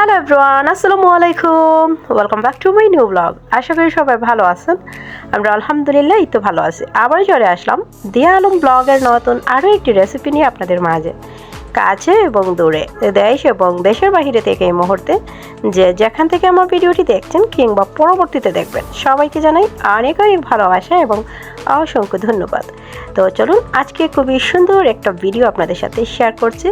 Hello everyone, আসসালামু আলাইকুম। Welcome back to my new blog. আশা করি সবাই ভালো আছেন। আমরা আলহামদুলিল্লাহ এই তো ভালো আছি। আবার চলে আসলাম দিয়া আলম ব্লগের নতুন আরও একটি রেসিপি নিয়ে আপনাদের মাঝে। কাছে এবং দূরে, দেশ এবং দেশের বাহিরে থেকে এই মুহূর্তে যেখান থেকে আমার ভিডিওটি দেখছেন কিংবা পরবর্তীতে দেখবেন, সবাইকে জানাই অনেক অনেক ভালোবাসা এবং অসংখ্য ধন্যবাদ। তো চলুন আজকে খুবই সুন্দর একটা ভিডিও আপনাদের সাথে শেয়ার করছি।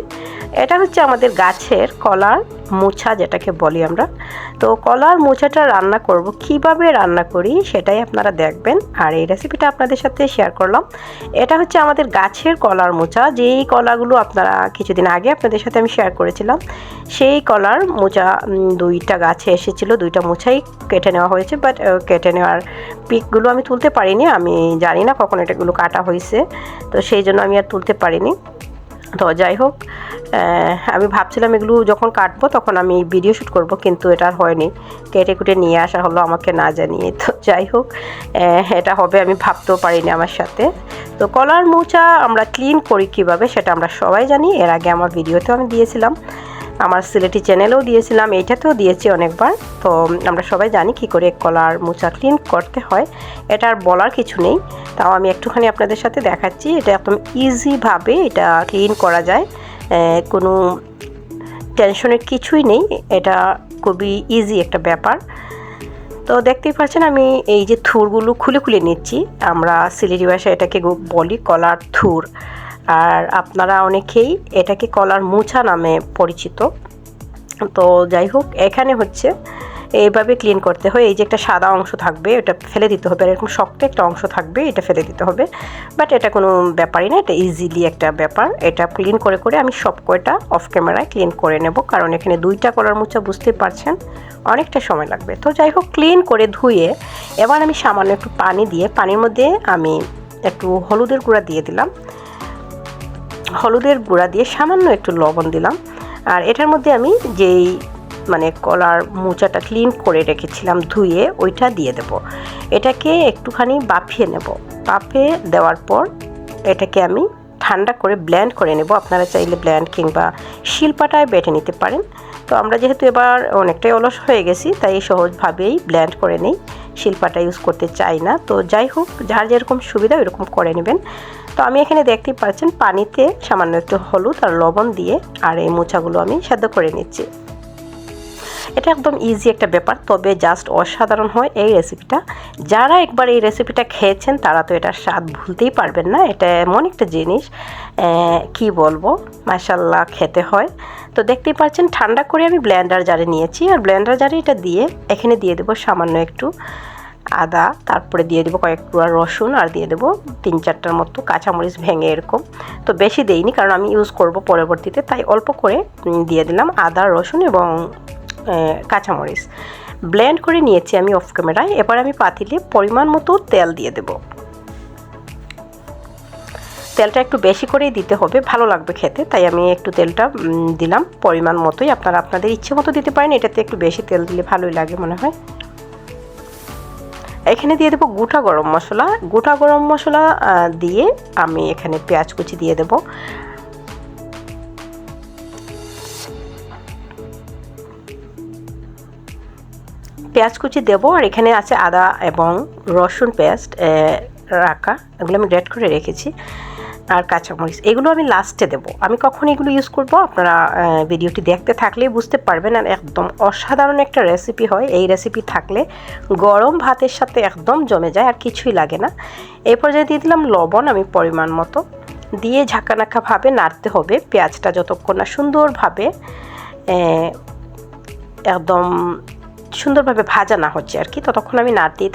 এটা হচ্ছে আমাদের গাছের কলার মোচা, যেটাকে বলি আমরা। তো কলার মোচাটা রান্না করব, কিভাবে রান্না করি সেটাই আপনারা দেখবেন, আর এই রেসিপিটা আপনাদের সাথে শেয়ার করলাম। এটা হচ্ছে আমাদের গাছের কলার মোচা, যেই কলাগুলো আপনারা কিছুদিন আগে আপনাদের সাথে আমি শেয়ার করেছিলাম। সেই কলার মোচা দুইটা গাছে এসেছিলো, দুইটা মোচাই কেটে নেওয়া হয়েছে, বাট কেটে নেওয়ার পিকগুলো আমি তুলতে পারিনি। আমি জানি না কখন এটাগুলো কাটা হয়েছে, তো সেই জন্য আমি আর তুলতে পারিনি। তো যাই হোক, আমি ভাবছিলাম এগুলো যখন কাটবো তখন আমি ভিডিও শ্যুট করব, কিন্তু এটা আর হয়নি। কেটে কুটে নিয়ে আসা হলো আমাকে না জানিয়ে। তো যাই হোক, এটা হবে আমি ভাবতেও পারিনি আমার সাথে। তো কলার মোচা আমরা ক্লিন করি কিভাবে সেটা আমরা সবাই জানি। এর আগে আমার ভিডিওতেও আমি দিয়েছিলাম, আমার সিলেটি চ্যানেলেও দিয়েছিলাম, এইটাতেও দিয়েছি অনেকবার। তো আমরা সবাই জানি কী করে কলার মোচা ক্লিন করতে হয়, এটা আর বলার কিছু নেই। তাও আমি একটুখানি আপনাদের সাথে দেখাচ্ছি। এটা একদম ইজিভাবে এটা ক্লিন করা যায়, কোনো টেনশনের কিছুই নেই। এটা খুবই ইজি একটা ব্যাপার। তো দেখতেই পাচ্ছেন আমি এই যে থুরগুলো খুলে খুলে নিচ্ছি। আমরা সিলেটি ভাষায় এটাকে বলি কলার থুর, আর আপনারা অনেকেই এটাকে কলার মোচা নামে পরিচিত। তো যাই হোক, এখানে হচ্ছে এইভাবে ক্লিন করতে হয়। এই যে একটা সাদা অংশ থাকবে এটা ফেলে দিতে হবে, আর এরকম শক্ত একটা অংশ থাকবে এটা ফেলে দিতে হবে। বাট এটা কোনো ব্যাপারই না, এটা ইজিলি একটা ব্যাপার। এটা ক্লিন করে করে আমি সব কয়টা অফ ক্যামেরায় ক্লিন করে নেব, কারণ এখানে দুইটা কলার মোচা, বুঝতেই পারছেন অনেকটা সময় লাগবে। তো যাই হোক, ক্লিন করে ধুয়ে এবার আমি সামান্য একটু পানি দিয়ে, পানির মধ্যে আমি একটু হলুদের গুঁড়া দিয়ে দিলাম, হলুদের গুঁড়া দিয়ে সামান্য একটু লবণ দিলাম। আর এটার মধ্যে আমি যেই কলার মোচাটা ক্লিন করে রেখেছিলাম ধুয়ে, ওইটা দিয়ে দেব। এটাকে একটুখানি বাফিয়ে নেব। বাফে দেওয়ার পর এটাকে আমি ঠান্ডা করে ব্লেন্ড করে নেব। আপনারা চাইলে ব্লেন্ড কিংবা শিলপাটায় বেটে নিতে পারেন। তো আমরা যেহেতু এবার অনেকটাই অলস হয়ে গেছি, তাই সহজভাবেই ব্লেন্ড করে নেই, শিলপাটা ইউজ করতে চাই না। তো যাই হোক, যার যেরকম সুবিধা ওইরকম করে নেবেন। তো আমি এখানে দেখতেই পাচ্ছেন পানিতে সামান্য একটু হলুদ আর লবণ দিয়ে আর এই মোচাগুলো আমি সেদ্ধ করে নিচ্ছি। এটা একদম ইজি একটা ব্যাপার, তবে জাস্ট অসাধারণ হয় এই রেসিপিটা। যারা একবার এই রেসিপিটা খেয়েছেন তারা তো এটার স্বাদ ভুলতেই পারবেন না। এটা এমন একটা জিনিস, কি বলবো, মাশাআল্লাহ খেতে হয়। তো দেখতেই পাচ্ছেন ঠান্ডা করে আমি ব্লেন্ডার জারে নিয়েছি, আর ব্লেন্ডার জারে এটা দিয়ে এখানে দিয়ে দেবো সামান্য একটু আদা, তারপরে দিয়ে দেবো কয়েক টুকরা রসুন, আর দিয়ে দেবো 3-4টার মতো কাঁচামরিচ ভেঙে এরকম। তো বেশি দেইনি কারণ আমি ইউজ করব পরবর্তীতে, তাই অল্প করে দিয়ে দিলাম আদা, রসুন এবং কাঁচামরিচ। ব্লেন্ড করে নিয়েছি আমি অফ ক্যামেরায়। এবার আমি পাতিলে পরিমাণ মতো তেল দিয়ে দেব। তেলটা একটু বেশি করেই দিতে হবে, ভালো লাগবে খেতে, তাই আমি একটু তেলটা দিলাম পরিমাণ মতোই। আপনারা আপনাদের ইচ্ছে মতো দিতে পারেন, এটাতে একটু বেশি তেল দিলে ভালোই লাগে মনে হয়। এখানে দিয়ে দেবো গোটা গরম মশলা। গোটা গরম মশলা দিয়ে আমি এখানে পেঁয়াজ কুচি দিয়ে দেবো। পেঁয়াজ কুচি দেবো, আর এখানে আছে আদা এবং রসুন পেস্ট রাখা, এগুলো আমি গ্রেট করে রেখেছি, আর কাঁচামরিচ। এগুলো আমি লাস্টে দেবো। আমি কখন এগুলো ইউজ করব আপনারা ভিডিওটি দেখতে থাকলেই বুঝতে পারবেন। আর একদম অসাধারণ একটা রেসিপি হয়। এই রেসিপি থাকলে গরম ভাতের সাথে একদম জমে যায়, আর কিছুই লাগে না। এই পর্যায়ে দিয়ে দিলাম লবণ আমি পরিমাণ মতো, দিয়ে ঝাঁকানাকাভাবে নাড়তে হবে পেঁয়াজটা যতক্ষণ না সুন্দরভাবে একদম সুন্দরভাবে ভাজা না হচ্ছে আর কি, ততক্ষণ আমি নাড়তেই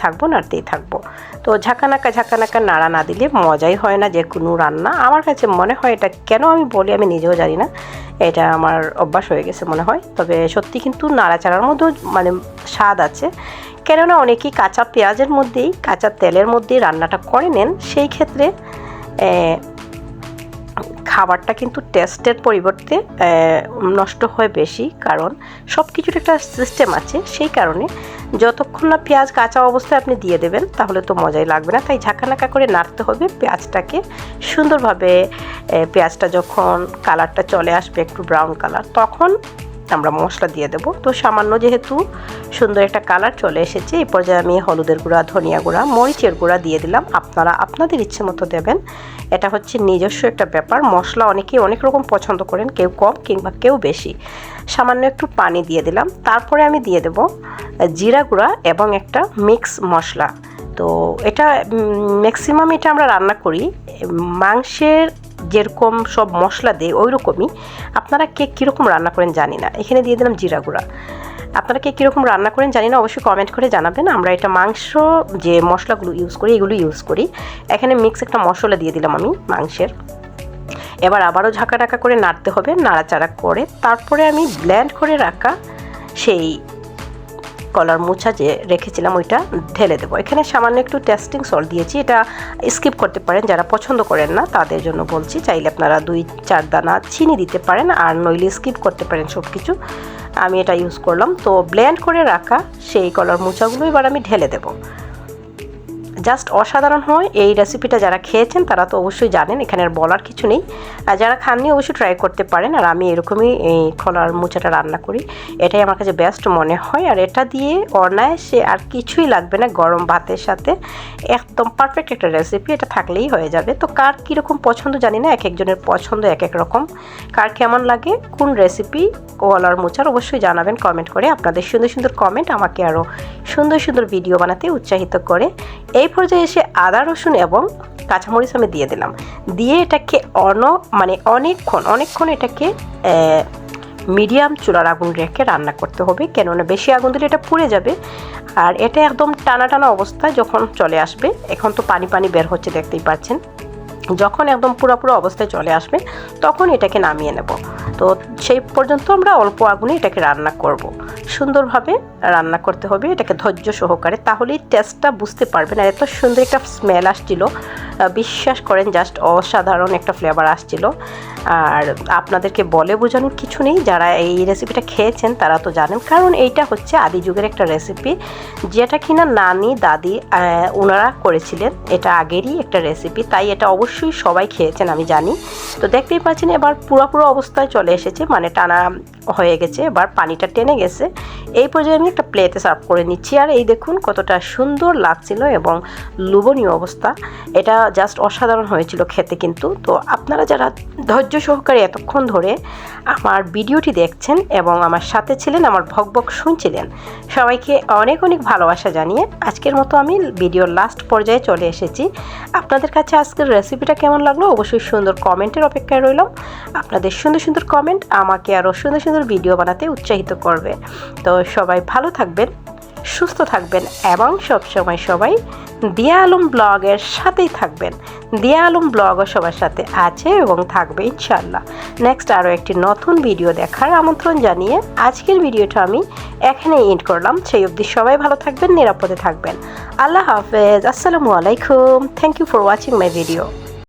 থাকবো। তো ঝাঁকানাকা নাড়া না দিলে মজাই হয় না যে কোনো রান্না। আমার কাছে মনে হয়, এটা কেন আমি বলি আমি নিজেও জানি না, এটা আমার অভ্যাস হয়ে গেছে মনে হয়। তবে সত্যি কিন্তু নাড়াচাড়ার মধ্যেও স্বাদ আছে, কেননা অনেকেই কাঁচা পেঁয়াজের মধ্যেই, কাঁচা তেলের মধ্যেই রান্নাটা করে নেন। সেই ক্ষেত্রে খাবারটা কিন্তু টেস্টের পরিবর্তে নষ্ট হয় বেশি, কারণ সব কিছুর একটা সিস্টেম আছে। সেই কারণে যতক্ষণ না পেঁয়াজ কাঁচা অবস্থায় আপনি দিয়ে দেবেন তাহলে তো মজাই লাগবে না। তাই ঝাঁকানাকা করে নাড়তে হবে পেঁয়াজটাকে সুন্দরভাবে। পেঁয়াজটা যখন কালারটা চলে আসবে একটু ব্রাউন কালার, তখন আমরা মশলা দিয়ে দেব। তো সামান্য যেহেতু সুন্দর একটা কালার চলে এসেছে, এই পর্যায়ে আমি হলুদের গুঁড়া, ধনিয়া গুঁড়া, মরিচের গুঁড়া দিয়ে দিলাম। আপনারা আপনাদের ইচ্ছে মতো দেবেন, এটা হচ্ছে নিজস্ব একটা ব্যাপার। মশলা অনেকেই অনেক রকম পছন্দ করেন, কেউ কম কিংবা কেউ বেশি। সামান্য একটু পানি দিয়ে দিলাম। তারপরে আমি দিয়ে দেব জিরা গুঁড়া এবং একটা মিক্স মশলা। তো এটা ম্যাক্সিমাম এটা আমরা রান্না করি মাংসের যেরকম সব মশলা দেয় ওই রকমই। আপনারা কে কীরকম রান্না করেন জানি না। এখানে দিয়ে দিলাম জিরা গুঁড়া। আপনারা কে কীরকম রান্না করেন জানি না, অবশ্যই কমেন্ট করে জানাবেন। আমরা এটা মাংস যে মশলাগুলো ইউজ করি এগুলো ইউজ করি। এখানে মিক্স একটা মশলা দিয়ে দিলাম আমি মাংসের। এবার আবারও ঝাঁকা ঢাকা করে নাড়তে হবে, নাড়াচাড়া করে তারপরে আমি ব্লেন্ড করে রাখা সেই কলার মোচা যে রেখেছিলাম ওইটা ঢেলে দেবো। এখানে সামান্য একটু টেস্টিং সল্ট দিয়েছি, এটা স্কিপ করতে পারেন যারা পছন্দ করেন না তাদের জন্য বলছি। চাইলে আপনারা 2-4 দানা চিনি দিতে পারেন, আর নইলে স্কিপ করতে পারেন সব কিছু। আমি এটা ইউজ করলাম। তো ব্লেন্ড করে রাখা সেই কলার মোচাগুলো এবার আমি ঢেলে দেবো। জাস্ট অসাধারণ হয় এই রেসিপিটা। যারা খেয়েছেন তারা তো অবশ্যই জানেন, এখানে আর বলার কিছু নেই। আর যারা খাননি অবশ্যই ট্রাই করতে পারেন। আর আমি এরকমই এই কলার মোচাটা রান্না করি, এটাই আমার কাছে বেস্ট মনে হয়। আর এটা দিয়ে অনায়াসে আর কিছুই লাগবে না, গরম ভাতের সাথে একদম পারফেক্ট একটা রেসিপি। এটা থাকলেই হয়ে যাবে। তো কার কীরকম পছন্দ জানি না, এক একজনের পছন্দ এক এক রকম। কার কেমন লাগে কোন রেসিপি কলার মোচার অবশ্যই জানাবেন কমেন্ট করে। আপনাদের সুন্দর সুন্দর কমেন্ট আমাকে আরও সুন্দর সুন্দর ভিডিও বানাতে উৎসাহিত করে। এই পর্যায়ে এসে আদা, রসুন এবং কাঁচামরিচ আমি দিয়ে দিলাম। দিয়ে এটাকে অনেকক্ষণ এটাকে মিডিয়াম চুলার আগুন রেখে রান্না করতে হবে, কেননা বেশি আগুন দিলে এটা পুড়ে যাবে। আর এটা একদম টানা টানা অবস্থা যখন চলে আসবে, এখন তো পানি পানি বের হচ্ছে দেখতেই পাচ্ছেন, যখন একদম পুরো অবস্থায় চলে আসবে তখন এটাকে নামিয়ে নেব। তো সেই পর্যন্ত আমরা অল্প আগুনে এটাকে রান্না করব। সুন্দরভাবে রান্না করতে হবে এটাকে ধৈর্য সহকারে, তাহলেই টেস্টটা বুঝতে পারবেন। আর এত সুন্দর একটা স্মেল আসছিল, বিশ্বাস করেন জাস্ট অসাধারণ একটা ফ্লেভার আসছিল। আর আপনাদেরকে বলে বোঝানোর কিছু নেই, যারা এই রেসিপিটা খেয়েছেন তারা তো জানেন, কারণ এইটা হচ্ছে আদি যুগের একটা রেসিপি, যেটা কিনা নানি দাদি ওনারা করেছিলেন। এটা আগেরই একটা রেসিপি, তাই এটা অবশ্যই সবাই খেয়েছেন আমি জানি। তো দেখতেই পাচ্ছেন এবার পুরো অবস্থায় চলে এসেছে, মানে টানা হয়ে গেছে, এবার পানিটা টেনে গেছে। এই পর্যায়ে আমি একটা প্লেটে সার্ভ করে নিচ্ছি। আর এই দেখুন কতটা সুন্দর লাগছিল এবং লোভনীয় অবস্থা। এটা জাস্ট অসাধারণ হয়েছিল খেতে কিন্তু। তো আপনারা যারা ধৈর্য সহকারে এতক্ষণ ধরে আমার ভিডিওটি দেখছেন এবং আমার সাথে ছিলেন, আমার ভকভক শুনছিলেন, সবাইকে অনেক অনেক ভালোবাসা জানিয়ে আজকের মতো আমি ভিডিওর লাস্ট পর্যায়ে চলে এসেছি। আপনাদের কাছে আজকের রেসিপিটা কেমন লাগলো অবশ্যই সুন্দর কমেন্টের অপেক্ষায় রইলাম। আপনাদের সুন্দর সুন্দর কমেন্ট আমাকে আরও সুন্দর সুন্দর ভিডিও বানাতে উৎসাহিত করবে। তো সবাই ভালো থাকবেন, সুস্থ থাকবেন এবং সবসময় সবাই দিয়া আলম ব্লগের সাথেই থাকবেন। দিয়া আলম ব্লগও সবার সাথে আছে এবং থাকবে ইনশাল্লাহ। নেক্সট আরও একটি নতুন ভিডিও দেখার আমন্ত্রণ জানিয়ে আজকের ভিডিওটা আমি এখানেই এন্ড করলাম। সেই অবধি সবাই ভালো থাকবেন, নিরাপদে থাকবেন। আল্লাহ হাফেজ, আসসালামু আলাইকুম। Thank you for watching my video.